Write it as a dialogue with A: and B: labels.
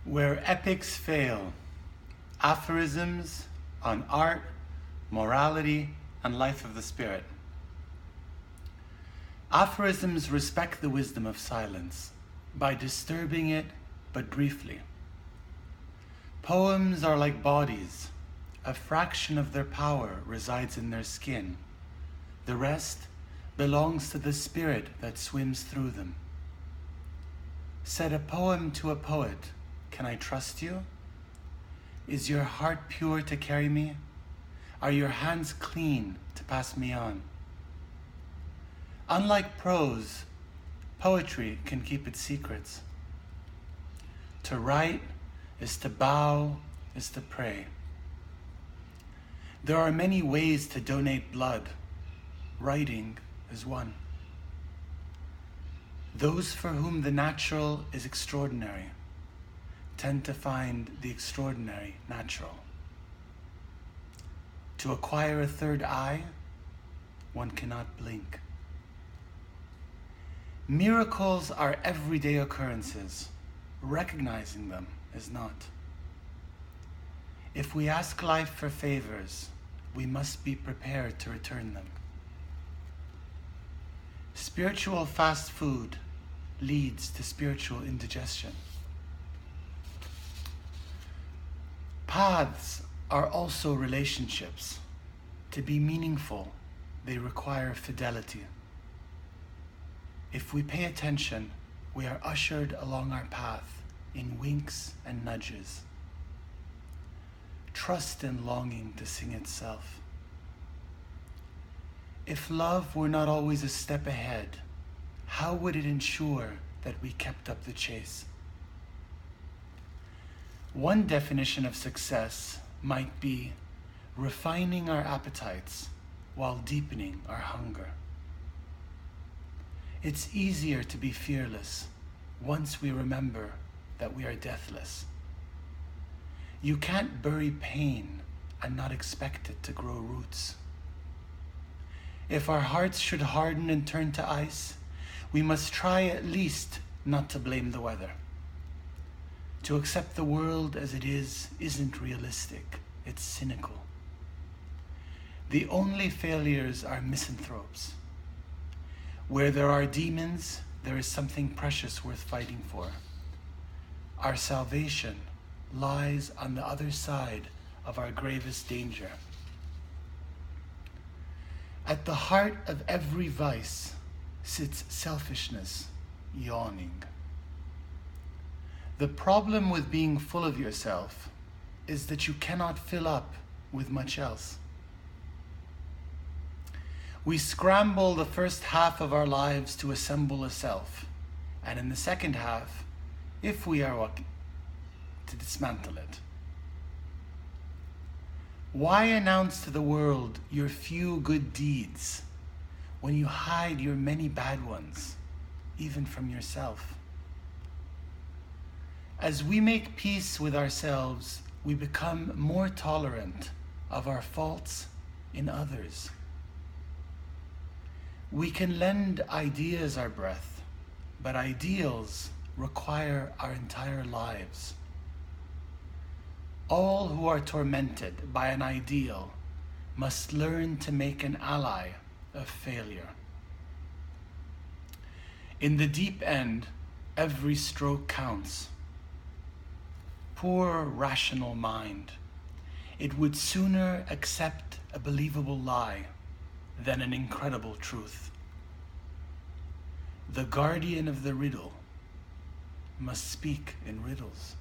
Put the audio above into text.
A: Where epics fail, aphorisms on art, morality, and life of the spirit. Aphorisms respect the wisdom of silence by disturbing it, but briefly. Poems are like bodies. A fraction of their power resides in their skin. The rest belongs to the spirit that swims through them. Said a poem to a poet, "Can I trust you? Is your heart pure to carry me? Are your hands clean to pass me on?" Unlike prose, poetry can keep its secrets. To write is to bow, is to pray. There are many ways to donate blood. Writing is one. Those for whom the natural is extraordinary tend to find the extraordinary natural. To acquire a third eye, one cannot blink. Miracles are everyday occurrences. Recognizing them is not. If we ask life for favors, we must be prepared to return them. Spiritual fast food leads to spiritual indigestion. Paths are also relationships. To be meaningful, they require fidelity. If we pay attention, we are ushered along our path in winks and nudges. Trust in longing to sing itself. If love were not always a step ahead, how would it ensure that we kept up the chase? One definition of success might be refining our appetites while deepening our hunger. It's easier to be fearless once we remember that we are deathless. You can't bury pain and not expect it to grow roots. If our hearts should harden and turn to ice, we must try at least not to blame the weather. To accept the world as it is isn't realistic, it's cynical. The only failures are misanthropes. Where there are demons, there is something precious worth fighting for. Our salvation lies on the other side of our gravest danger. At the heart of every vice sits selfishness, yawning. The problem with being full of yourself is that you cannot fill up with much else. We scramble the first half of our lives to assemble a self, and in the second half, if we are lucky, to dismantle it. Why announce to the world your few good deeds when you hide your many bad ones, even from yourself? As we make peace with ourselves, we become more tolerant of our faults in others. We can lend ideas our breath, but ideals require our entire lives. All who are tormented by an ideal must learn to make an ally of failure. In the deep end, every stroke counts. Poor rational mind, it would sooner accept a believable lie than an incredible truth. The guardian of the riddle must speak in riddles.